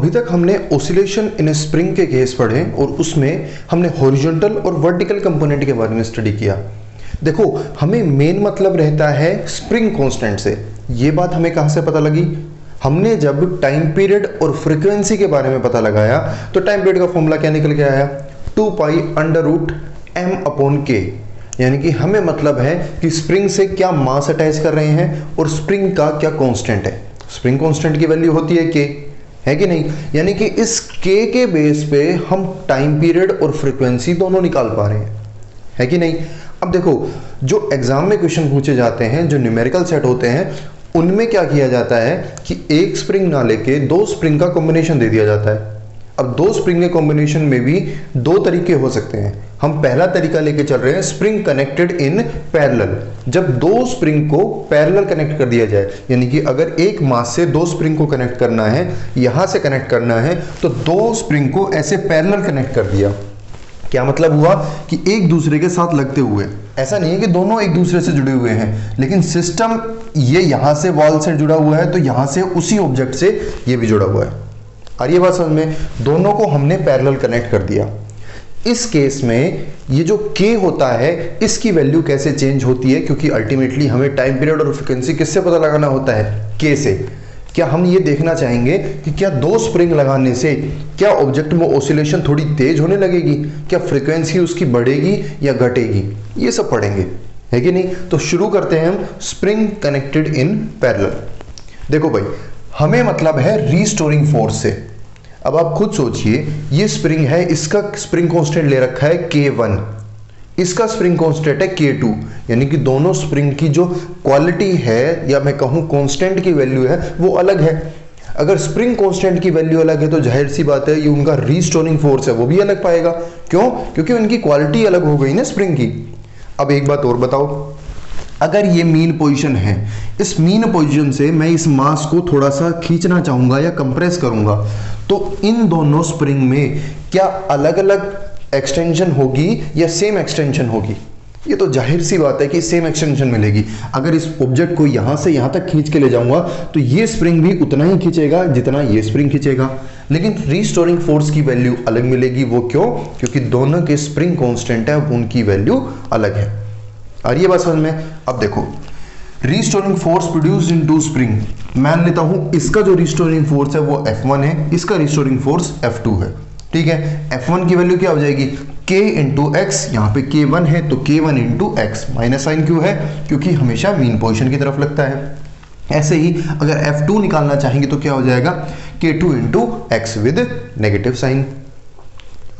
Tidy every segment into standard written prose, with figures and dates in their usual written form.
अभी तक हमने ओसिलेशन इन स्प्रिंग के केस पढ़े और उसमें हमने हॉरिजॉन्टल और वर्टिकल कंपोनेंट के बारे में स्टडी किया। देखो, हमें मेन मतलब रहता है स्प्रिंग कांस्टेंट से। ये बात हमें कहाँ से पता लगी? हमने जब टाइम पीरियड और फ्रीक्वेंसी के बारे में पता लगाया तो टाइम पीरियड का फॉर्मूला क्या निकल के आया? 2π√m/k। यानी कि हमें मतलब है कि स्प्रिंग से क्या मास अटैच कर रहे हैं और स्प्रिंग का क्या कांस्टेंट है। स्प्रिंग कांस्टेंट की वैल्यू होती है k, है कि नहीं? यानी कि इस k के बेस पे हम टाइम पीरियड और फ्रीक्वेंसी दोनों निकाल पा रहे हैं, है कि नहीं? अब देखो, जो एग्जाम में क्वेश्चन पूछे जाते हैं, जो न्यूमेरिकल सेट होते हैं, उनमें क्या किया जाता है कि एक स्प्रिंग ना लेके दो स्प्रिंग का कॉम्बिनेशन दे दिया जाता है। अब दो स्प्रिंग के कॉम्बिनेशन में भी दो तरीके हो सकते हैं। हम पहला तरीका लेके चल रहे हैं स्प्रिंग कनेक्टेड इन पैरेलल। जब दो स्प्रिंग को पैरेलल कनेक्ट कर दिया जाए, यानी कि अगर एक मास से दो स्प्रिंग को कनेक्ट करना है, यहां से कनेक्ट करना है, तो दो स्प्रिंग को ऐसे पैरेलल कनेक्ट कर दिया। क्या मतलब हुआ कि एक दूसरे के साथ लगते हुए। ऐसा नहीं है कि दोनों एक दूसरे से जुड़े हुए हैं, लेकिन सिस्टम ये यहां से वॉल से जुड़ा हुआ है तो यहां से उसी ऑब्जेक्ट से ये भी जुड़ा हुआ है। और ये बात समझ में, दोनों को हमने पैरेलल कनेक्ट कर दिया। इस केस में ये जो k होता है, इसकी वैल्यू कैसे चेंज होती है? क्योंकि अल्टीमेटली हमें टाइम पीरियड और फ्रीक्वेंसी किससे पता लगाना होता है? k से। क्या हम ये देखना चाहेंगे कि क्या दो स्प्रिंग लगाने से क्या ऑब्जेक्ट में ओसिलेशन थोड़ी तेज होने लगेगी, क्या फ्रीक्वेंसी उसकी बढ़ेगी या घटेगी? ये सब पढ़ेंगे, है कि नहीं? तो शुरू करते हैं हम स्प्रिंग कनेक्टेड इन पैरेलल। देखो भाई, हमें मतलब है रीस्टोरिंग फोर्स से। अब आप खुद सोचिए, ये स्प्रिंग है, इसका स्प्रिंग कांस्टेंट ले रखा है k1, इसका स्प्रिंग कांस्टेंट है k2, यानी कि दोनों स्प्रिंग की जो क्वालिटी है या मैं कहूं कांस्टेंट की वैल्यू है वो अलग है। अगर स्प्रिंग कांस्टेंट की वैल्यू अलग है तो जाहिर सी बात है ये उनका रीस्टोरिंग फोर्स है वो भी अलग पाएगा। क्यों? क्योंकि उनकी क्वालिटी अलग हो गई ना स्प्रिंग की। अब एक बात और बताओ, अगर ये मीन पोजीशन है, इस मीन पोजीशन से मैं इस मास को थोड़ा सा खींचना चाहूंगा या कंप्रेस करूंगा, तो इन दोनों स्प्रिंग में क्या अलग अलग एक्सटेंशन होगी या सेम एक्सटेंशन होगी? ये तो जाहिर सी बात है कि सेम एक्सटेंशन मिलेगी। अगर इस ऑब्जेक्ट को यहां से यहां तक खींच के ले जाऊंगा तो ये स्प्रिंग भी उतना ही खींचेगा जितना ये स्प्रिंग खींचेगा, लेकिन रीस्टोरिंग फोर्स की वैल्यू अलग मिलेगी। वो क्यों? क्योंकि दोनों के स्प्रिंग कांस्टेंट है, उनकी वैल्यू अलग है। और ये बात समझ में। अब देखो, restoring force produced in two spring, मान लेता हूं इसका जो रीस्टोरिंग फोर्स है वो F1 है, इसका रीस्टोरिंग फोर्स F2 है। ठीक है, F1 की वैल्यू क्या हो जाएगी? K into x. यहाँ पे K1 है तो K1 into x. Minus sign क्यों है? क्योंकि हमेशा मीन पोजीशन की तरफ लगता है। ऐसे ही अगर F2 निकालना चाहेंगे तो क्या हो जाएगा? K2 into x with negative sign.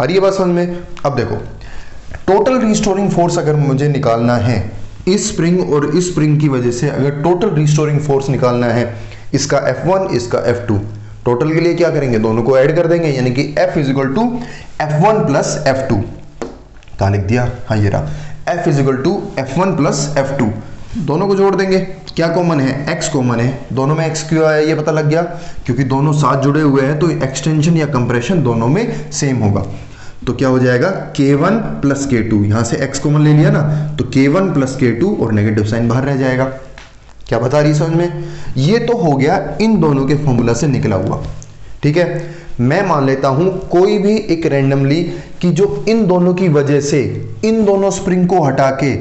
और ये बात समझ में। अब देखो, टोटल रीस्टोरिंग फोर्स अगर मुझे निकालना है, इस स्प्रिंग और इस स्प्रिंग की वजह से अगर टोटल रीस्टोरिंग फोर्स निकालना है, इसका F1 इसका F2, टोटल के लिए क्या करेंगे? दोनों को ऐड कर देंगे, यानी कि F is equal to F1 plus F2। कहाँ लिख दिया? हाँ ये रहा, F is equal to F1 plus F2। दोनों को जोड़ देंगे। क्या कॉमन है? x कॉमन है। दोनों में x क्यों आया ये पता लग गया, क्योंकि दोनों साथ जुड़े हुए हैं तो एक्सटेंशन या कंप्रेशन दोनों में सेम होगा। तो क्या हो जाएगा? K1 प्लस K2, यहां से x कॉमन ले लिया ना, तो K1 प्लस K2 और नेगेटिव साइन बाहर रह जाएगा। क्या बता रही समझ में? ये तो हो गया इन दोनों के फॉर्मूला से निकला हुआ। ठीक है, मैं मान लेता हूं कोई भी एक रैंडमली कि जो इन दोनों की वजह से इन दोनों स्प्रिंग को हटा के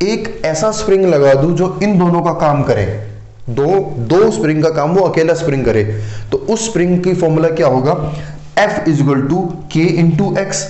एक ऐसा स्प्रिंग लगा दूं जो इन दोनों का काम करे। दो स्प्रिंग का काम वो अकेला स्प्रिंग करे, तो उस स्प्रिंग की फॉर्मूला क्या होगा? F is equal to K into x.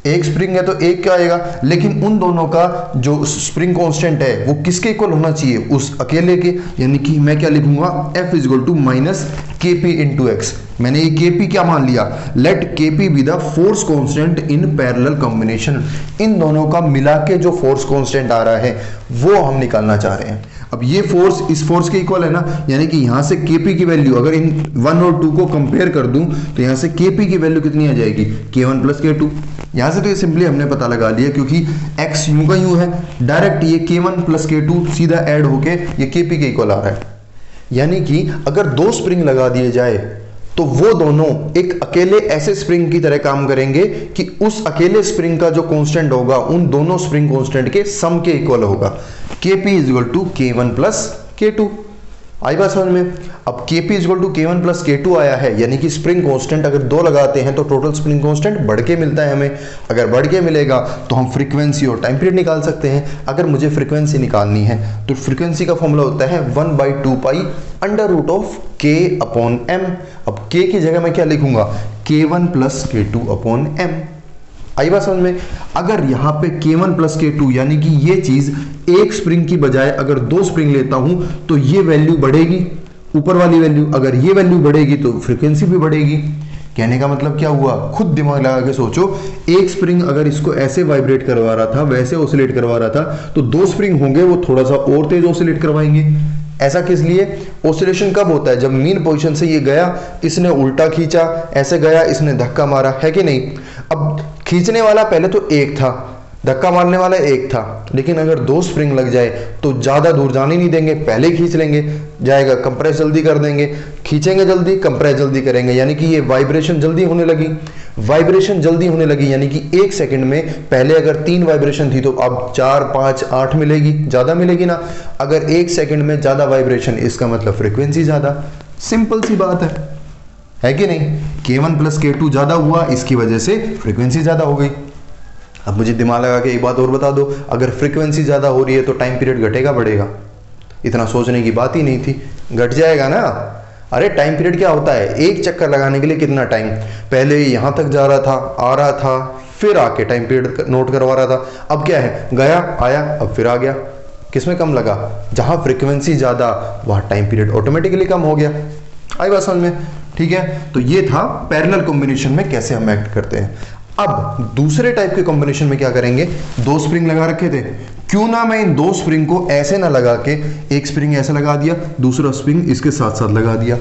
एक स्प्रिंग है तो एक क्या आएगा, लेकिन उन दोनों का जो स्प्रिंग कांस्टेंट है वो किसके इक्वल होना चाहिए? उस अकेले के। यानी कि मैं क्या लिखूंगा? F is equal to minus KP into X. मैंने ये KP क्या मान लिया? Let KP be the force constant in parallel combination. इन दोनों का मिला के जो फोर्स कांस्टेंट आ रहा है वो हम निकालना चाह रहे हैं। अब ये फोर्स इस फोर्स के इक्वल है ना, यानी कि यहां से KP की वैल्यू अगर इन 1 और 2 को कंपेयर कर दूं तो यहां से KP की वैल्यू कितनी आ जाएगी? K1 plus K2। यहां से तो ये सिंपली हमने पता लगा लिया, क्योंकि x यूं का यूं है, डायरेक्ट ये K1 प्लस K2 सीधा ऐड होके ये KP के इक्वल आ रहा है। यानी कि अगर दो स्प्रिंग लगा दिए जाए तो वो दोनों एक अकेले ऐसे स्प्रिंग की तरह काम करेंगे कि उस अकेले स्प्रिंग का जो कांस्टेंट होगा उन दोनों स्प्रिंग कांस्टेंट के सम के इक्वल होगा। Kp is equal to K1 plus K2। आई बात समझ में। अब Kp equal to K1 plus K2 आया है, यानी कि स्प्रिंग कांस्टेंट अगर 2 लगाते हैं तो टोटल स्प्रिंग कांस्टेंट बढ़ के मिलता है हमें। अगर बढ़ के मिलेगा तो हम फ्रीक्वेंसी और टाइम पीरियड निकाल सकते हैं। अगर मुझे फ्रीक्वेंसी निकालनी है तो फ्रीक्वेंसी का फॉर्मूला होता है 1/2 pi under root of K upon M। अब K की जगह मैं क्या लिखूंगा, K1 plus K2 upon M। आई बात समझ में। अगर यहाँ पे K1 प्लस K2 यानी कि ये चीज एक स्प्रिंग की बजाय अगर 2 स्प्रिंग लेता हूं तो ये वैल्यू बढ़ेगी, ऊपर वाली वैल्यू। अगर ये वैल्यू बढ़ेगी तो फ्रीक्वेंसी भी बढ़ेगी। कहने का मतलब क्या हुआ, खुद दिमाग लगा के सोचो। एक स्प्रिंग अगर इसको ऐसे वाइब्रेट करवा रहा था, वैसे ऑसिलेट करवा रहा था, तो 2 स्प्रिंग होंगे वो थोड़ा सा और तेज ऑसिलेट करवाएंगे। ऐसा किस लिए, ऑसिलेशन कब होता है, जब मीन पोजीशन से ये गया, इसने उल्टा खींचा, ऐसे गया, इसने धक्का मारा, है कि नहीं। अब खींचने वाला पहले तो एक था, धक्का मारने वाला एक था, लेकिन अगर 2 स्प्रिंग लग जाए तो ज्यादा दूर जाने नहीं देंगे, पहले खींच लेंगे, जाएगा, कंप्रेस जल्दी कर देंगे, खींचेंगे जल्दी, कंप्रेस जल्दी करेंगे, यानी कि ये वाइब्रेशन जल्दी होने लगी। वाइब्रेशन जल्दी होने लगी यानी कि 1 सेकंड में पहले अगर 3 वाइब्रेशन थी तो अब 4, 5, 8 मिलेगी, ज्यादा मिलेगी ना। अगर 1 सेकंड में ज्यादा वाइब्रेशन, इसका मतलब फ्रीक्वेंसी ज्यादा। सिंपल सी बात है कि नहीं। K1 प्लस K2 ज्यादा हुआ, इसकी वजह से फ्रीक्वेंसी ज्यादा हो गई। अब मुझे दिमाग लगा के एक बात और बता दो, अगर फ्रीक्वेंसी ज्यादा हो रही है तो टाइम पीरियड घटेगा बढ़ेगा, इतना सोचने की बात ही नहीं थी, घट जाएगा ना। अरे टाइम पीरियड क्या होता है, एक चक्कर लगाने के लिए कितना टाइम, पहले यहां तक जा रहा था, आ रहा था, फिर आके टाइम पीरियड नोट करवा रहा था। अब क्या है, गया, आया, अब फिर आ गया, किसमें कम लगा, जहां फ्रीक्वेंसी ज्यादा वहां टाइम पीरियड ऑटोमेटिकली कम हो गया। आई बात समझ में, ठीक है। तो ये था पैरेलल कॉम्बिनेशन में कैसे हम एक्ट करते हैं। अब दूसरे टाइप के कॉम्बिनेशन में क्या करेंगे, 2 स्प्रिंग लगा रखे थे, क्यों ना मैं इन 2 स्प्रिंग को ऐसे ना लगा के, एक स्प्रिंग ऐसे लगा दिया, दूसरा स्प्रिंग इसके साथ साथ लगा दिया,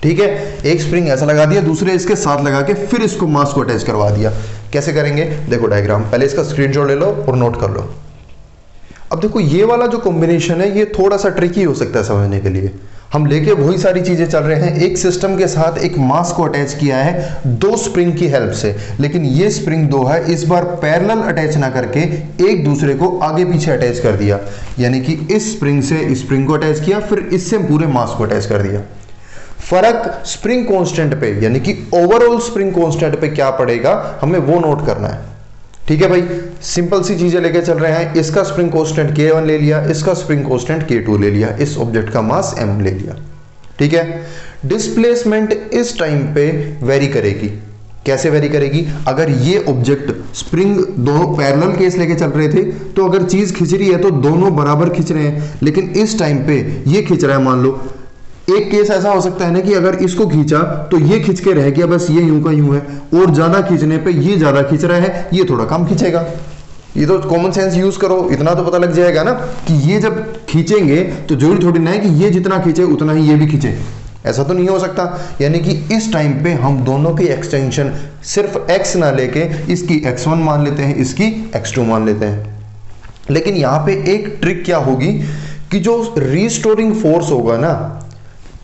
ठीक है। एक स्प्रिंग ऐसा लगा दिया, दूसरे इसके साथ लगा के फिर इसको मास को अटैच करवा दिया। कैसे करेंगे, देखो डायग्राम, पहले इसका स्क्रीनशॉट ले लो और नोट कर लो। अब देखो ये वाला जो कॉम्बिनेशन है ये थोड़ा सा ट्रिकी हो सकता है समझने के लिए। हम लेके वही सारी चीजें चल रहे हैं, एक सिस्टम के साथ एक मास को अटैच किया है 2 स्प्रिंग की हेल्प से, लेकिन ये स्प्रिंग 2 है, इस बार पैरेलल अटैच ना करके एक दूसरे को आगे पीछे अटैच कर दिया, यानी कि इस स्प्रिंग से इस स्प्रिंग को अटैच किया, फिर इससे पूरे मास को अटैच कर दिया। फर्क स्प्रिंग कांस्टेंट पे यानी कि ओवरऑल स्प्रिंग कांस्टेंट पे क्या पड़ेगा हमें वो नोट करना है, ठीक है भाई। सिंपल सी चीजें लेके चल रहे हैं, इसका स्प्रिंग कांस्टेंट K1 ले लिया, इसका स्प्रिंग कांस्टेंट K2 ले लिया, इस ऑब्जेक्ट का मास M ले लिया, ठीक है। डिस्प्लेसमेंट इस टाइम पे वेरी करेगी, कैसे वेरी करेगी, अगर ये ऑब्जेक्ट स्प्रिंग 2 पैरेलल केस लेके चल रहे थे तो अगर चीज खिंच रही है तो दोनों बराबर खिंच रहे हैं, लेकिन इस टाइम पे ये खिंच रहा है, मान लो एक केस ऐसा हो सकता है ना कि अगर इसको खींचा तो ये खींच के रह गया, बस ये यूं का यूं है, और ज्यादा खींचने पे ये ज्यादा खींच रहा है, ये थोड़ा कम खींचेगा। ये तो कॉमन सेंस यूज करो, इतना तो पता लग जाएगा ना कि ये जब खींचेंगे तो जरूरी थोड़ी ना है कि ये जितना खींचे उतना ही ये भी खींचे, ऐसा तो नहीं हो सकता। यानी कि इस टाइम पे हम दोनों की एक्सटेंशन सिर्फ x ना लेके इसकी x1 मान लेते हैं, इसकी x2 मान लेते हैं। लेकिन यहां पे एक ट्रिक क्या होगी कि जो रीस्टोरिंग फोर्स होगा ना,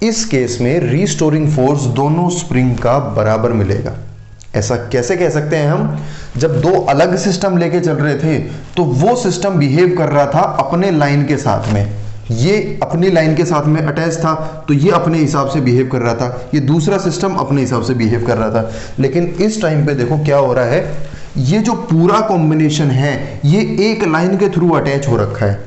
इस केस में रीस्टोरिंग फोर्स दोनों स्प्रिंग का बराबर मिलेगा। ऐसा कैसे कह सकते हैं हम, जब 2 अलग सिस्टम लेके चल रहे थे तो वो सिस्टम बिहेव कर रहा था अपने लाइन के साथ में, ये अपनी लाइन के साथ में अटैच था तो ये अपने हिसाब से बिहेव कर रहा था, ये दूसरा सिस्टम अपने हिसाब से बिहेव कर रहा था। लेकिन इस टाइम पे देखो क्या हो रहा है, ये जो पूरा कॉम्बिनेशन है ये एक लाइन के थ्रू अटैच हो रखा है,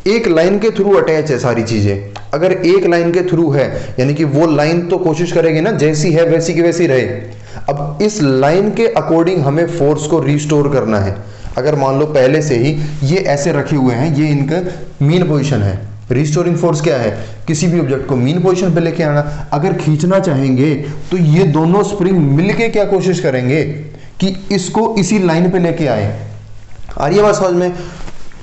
एक लाइन के थ्रू अटैच है सारी चीजें। अगर एक लाइन के थ्रू है यानी कि वो लाइन तो कोशिश करेगी ना जैसी है वैसी की वैसी रहे। अब इस लाइन के अकॉर्डिंग हमें फोर्स को रिस्टोर करना है। अगर मान लो पहले से ही ये ऐसे रखे हुए हैं, ये इनका मीन पोजीशन है, रिस्टोरिंग फोर्स क्या है, किसी भी ऑब्जेक्ट को मीन पोजीशन पे लेके आना। अगर खींचना चाहेंगे तो ये दोनों स्प्रिंग मिलके क्या कोशिश करेंगे कि इसको इसी लाइन पे लेके आए। आ रही है बात समझ में।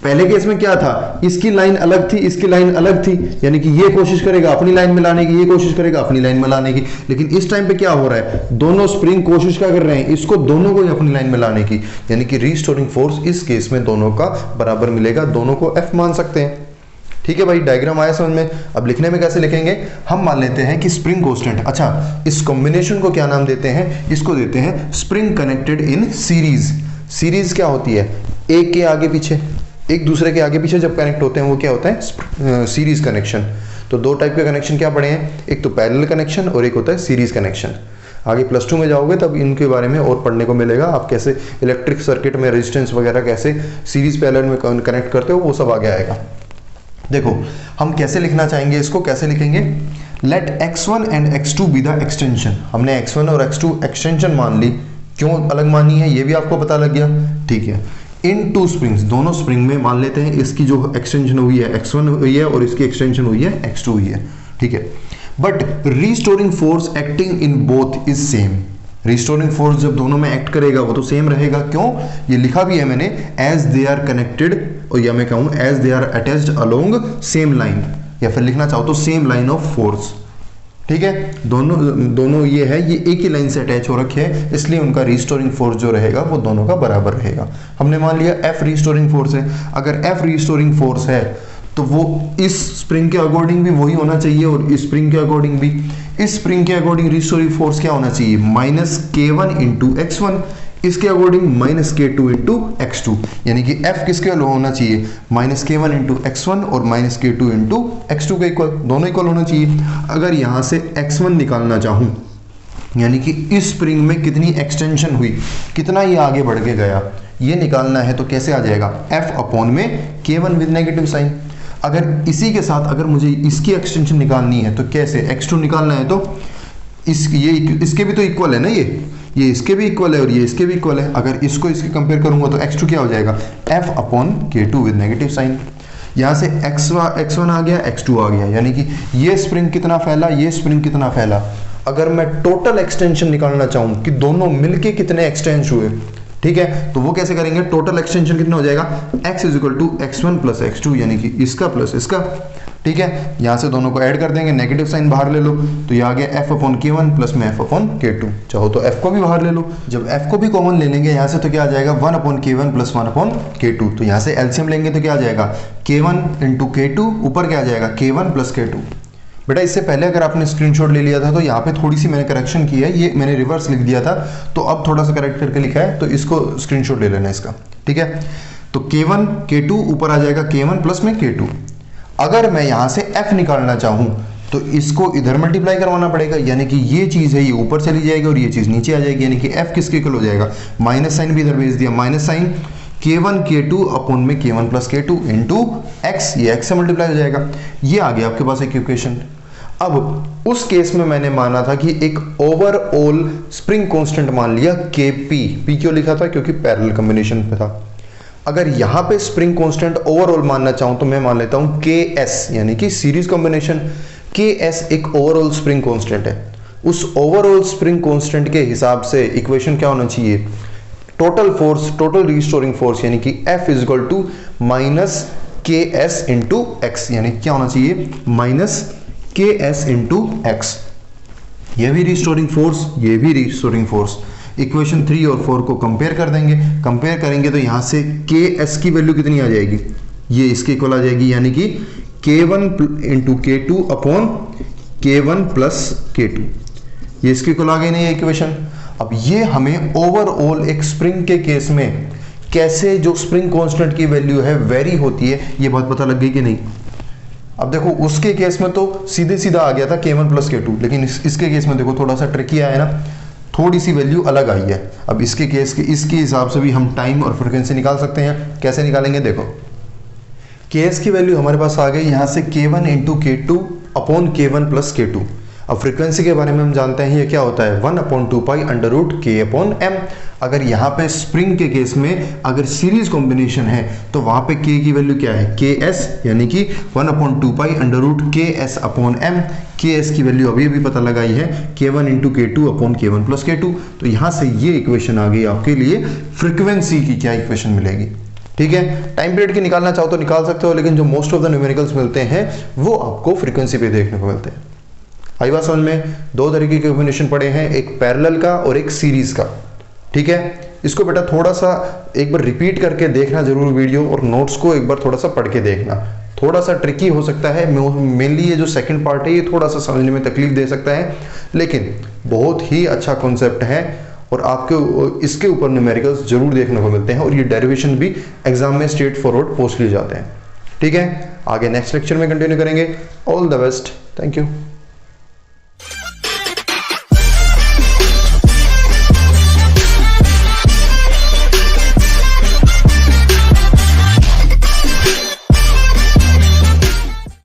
पहले केस में क्या था, इसकी लाइन अलग थी, इसकी लाइन अलग थी, यानी कि ये कोशिश करेगा अपनी लाइन में लाने की, ये कोशिश करेगा अपनी लाइन में लाने की। लेकिन इस टाइम पे क्या हो रहा है, दोनों स्प्रिंग कोशिश क्या कर रहे हैं, इसको दोनों को ही अपनी लाइन में लाने की, यानी कि रीस्टोरिंग फोर्स इस केस में दोनों का बराबर मिलेगा, दोनों को F मान सकते हैं। ठीक है भाई, डायग्राम आया समझ में। अब लिखने में कैसे लिखेंगे, हम मान लेते हैं कि स्प्रिंग कांस्टेंट, अच्छा इस कॉम्बिनेशन को क्या नाम देते हैं, इसको देते हैं spring connected in series. Series क्या होती है, एक दूसरे के आगे पीछे जब कनेक्ट होते हैं वो क्या होता है, सीरीज कनेक्शन। तो दो टाइप के कनेक्शन क्या पढ़े हैं, एक तो पैरेलल कनेक्शन और एक होता है सीरीज कनेक्शन। आगे +2 में जाओगे तब इनके बारे में और पढ़ने को मिलेगा, आप कैसे इलेक्ट्रिक सर्किट में रेजिस्टेंस वगैरह कैसे सीरीज पैरेलल में कनेक्ट करते हो वो सब आगे आएगा। देखो हम कैसे लिखना चाहेंगे इसको, कैसे लिखेंगे, let x1 and x2 be the extension. हमने x1 और x2 एक्सटेंशन मान ली, क्यों अलग मानी है ये भी आपको पता लग गया, ठीक है। इन टू स्प्रिंग्स, दोनों स्प्रिंग में मान लेते हैं इसकी जो एक्सटेंशन हुई है x1 हुई है और इसकी एक्सटेंशन हुई है x2 हुई है, ठीक है। But restoring force acting in both is same. Restoring force जब दोनों में एक्ट करेगा वो तो सेम रहेगा, क्यों, ये लिखा भी है मैंने, एज दे आर कनेक्टेड, और या मैं कहूं as they are attached along same line, या फिर लिखना चाहो तो सेम लाइन ऑफ फोर्स, ठीक है। दोनों ये है, ये एक ही लाइन से अटैच हो रखे हैं, इसलिए उनका रिस्टोरिंग फोर्स जो रहेगा वो दोनों का बराबर रहेगा। हमने मान लिया F रिस्टोरिंग फोर्स है, अगर F रिस्टोरिंग फोर्स है तो वो इस स्प्रिंग के अकॉर्डिंग भी वही होना चाहिए और इस स्प्रिंग के अकॉर्डिंग भी। इस स्प्रिंग के अकॉर्डिंग रिस्टोरिंग फोर्स क्या होना चाहिए, -K1 इंटू x1, इसके अकॉर्डिंग -K2 इंटू x2, यानी कि F किसके होना चाहिए, -K1 इंटू x1 और -K2 इंटू x2 के इक्वल, दोनों इक्वल होना चाहिए। अगर यहां से x1 निकालना चाहूं, यानी कि इस स्प्रिंग में कितनी एक्सटेंशन हुई, कितना ये आगे बढ़ के गया, ये निकालना है तो कैसे आ जाएगा, F अपॉन में K1 विद नेगेटिव साइन। अगर इसी के साथ अगर मुझे इसकी एक्सटेंशन निकालनी है तो कैसे, x2 निकालना है तो इसके भी तो इक्वल है ना, ये इसके भी इक्वल है और ये इसके भी इक्वल है। अगर इसको इसके कंपेयर करूंगा तो x2 क्या हो जाएगा, F upon K2 with negative sign. यहाँ से x1 आ गया, x2 आ गया, यानी कि ये स्प्रिंग कितना फैला, ये स्प्रिंग कितना फैला। अगर मैं टोटल एक्सटेंशन निकालना चाहूँ कि दोनों मिलके कितने एक्सटेंड हुए, ठीक है, तो वो कैसे करेंगे, टोटल एक्सटेंशन कितना हो जाएगा, x is equal to x1 plus x2, यानी कि इसका प्लस इसका, ठीक है। यहां से दोनों को ऐड कर देंगे, नेगेटिव साइन बाहर ले लो तो ये आ गया F अपॉन K1 प्लस में F अपॉन K2, चाहो तो F को भी बाहर ले लो। जब F को भी कॉमन ले लेंगे यहां से तो क्या आ जाएगा, 1 upon K1 plus 1 upon K2, तो यहां से एलसीएम लेंगे तो क्या आ जाएगा, K1 इंटू K2, ऊपर क्या आ जाएगा, K1 प्लस K2। बेटा इससे पहले अगर आपने स्क्रीनशॉट ले लिया था तो यहाँ पे थोड़ी सी मैंने करेक्शन की है, ये मैंने रिवर्स लिख दिया था, तो अब थोड़ा सा करेक्ट करके लिखा है, तो इसको स्क्रीनशॉट ले लेना इसका, ठीक है। तो K1 K2 ऊपर आ जाएगा K1 प्लस में K2। अगर मैं यहाँ से F निकालना चाहूँ तो इसको इधर मल्टीप्लाई करवाना पड़ेगा, यानी कि ये चीज़ है ये ऊपर चली जाएगी और ये चीज़ नीचे आ जाएगी, यानी कि F किसके इक्वल हो जाएगा, माइनस साइन भी इधर भेज दिया, minus sign K1 K2 upon में K1 plus K2 into x, ये x से मल्टीप्लाई हो जाएगा। ये आ गया आपके पास एक इक्वेशन। अब उस केस में मैंने माना था कि एक ओवरऑल स्प्रिंग कांस्टेंट मान लिया Kp, P क्यों लिखा था, क्योंकि पैरेलल कॉम्बिनेशन पे था। अगर यहां पे स्प्रिंग कांस्टेंट ओवरऑल मानना चाहूं तो मैं मान लेता हूं Ks, यानी कि सीरीज कॉम्बिनेशन। Ks एक ओवरऑल स्प्रिंग कांस्टेंट है, उस ओवरऑल स्प्रिंग कांस्टेंट के हिसाब से इक्वेशन क्या होना चाहिए, total force, total restoring force, यानी कि F is equal to minus Ks into x, यानी क्या होना चाहिए, माइनस Ks इंटू एक्स। ये भी रिस्टोरिंग फोर्स, ये भी रिस्टोरिंग फोर्स। इक्वेशन 3 और 4 को कंपेयर कर देंगे, कंपेयर करेंगे तो यहां से Ks की वैल्यू कितनी आ जाएगी, ये इसके इक्वल आ जाएगी, यानी कि K1 into K2 upon K1 plus K2, ये इसके इक्वल आ गई नहीं है इक्वेशन। अब ये हमें ओवरऑल एक स्प्रिंग के केस में कैसे जो स्प्रिंग कांस्टेंट की वैल्यू है वेरी होती है, ये बात पता लग गई कि नहीं। अब देखो उसके केस में तो सीधे सीधा आ गया था K1 प्लस K2, लेकिन इसके केस में देखो थोड़ा सा ट्रिकी आया है ना, थोड़ी सी वैल्यू अलग आई है। अब इसके केस के इसके हिसाब से भी हम टाइम और फ्रीक्वेंसी निकाल सकते हैं। कैसे निकालेंगे, देखो Ks की वैल्यू हमारे पास आ गई यहाँ से K1 into K2 upon K1 plus K2। अब फ्रीक्वेंसी के बारे में हम जानते हैं ये क्या होता है, 1 upon 2 pi under root K upon M। अगर यहाँ पे स्प्रिंग के केस में अगर सीरीज कॉम्बिनेशन है तो वहां पे K की वैल्यू क्या है, Ks, यानी कि 1 upon 2 pi under root Ks upon M। Ks की वैल्यू अभी अभी पता लगाई है, K1 into K2 upon K1 plus K2। तो यहाँ से ये इक्वेशन आ गई आपके लिए फ्रीक्वेंसी की क्या इक्वेशन मिलेगी, ठीक है। टाइम पीरियड की निकालना चाहो तो निकाल सकते हो, लेकिन जो मोस्ट ऑफ द न्यूमेरिकल्स मिलते हैं वो आपको फ्रीक्वेंसी पे देखने को मिलते हैं। आई बात समझ में, दो तरीके के कॉम्बिनेशन पड़े हैं, एक पैरेलल का और एक सीरीज का, ठीक है। इसको बेटा थोड़ा सा एक बार रिपीट करके देखना जरूर वीडियो, और नोट्स को एक बार थोड़ा सा पढ़ के देखना। थोड़ा सा ट्रिकी हो सकता है, मेनली ये जो सेकंड पार्ट है ये थोड़ा सा समझने में तकलीफ दे सकता है, लेकिन बहुत ही अच्छा कॉन्सेप्ट है और आपके इसके ऊपर न्यूमेरिकल्स जरूर देखने को मिलते हैं, और ये डेरिवेशन भी एग्जाम में स्ट्रेट फॉरवर्ड पोस्ट किए जाते हैं, ठीक है, आगे नेक्स्ट लेक्चर में कंटिन्यू करेंगे। All the best, thank you.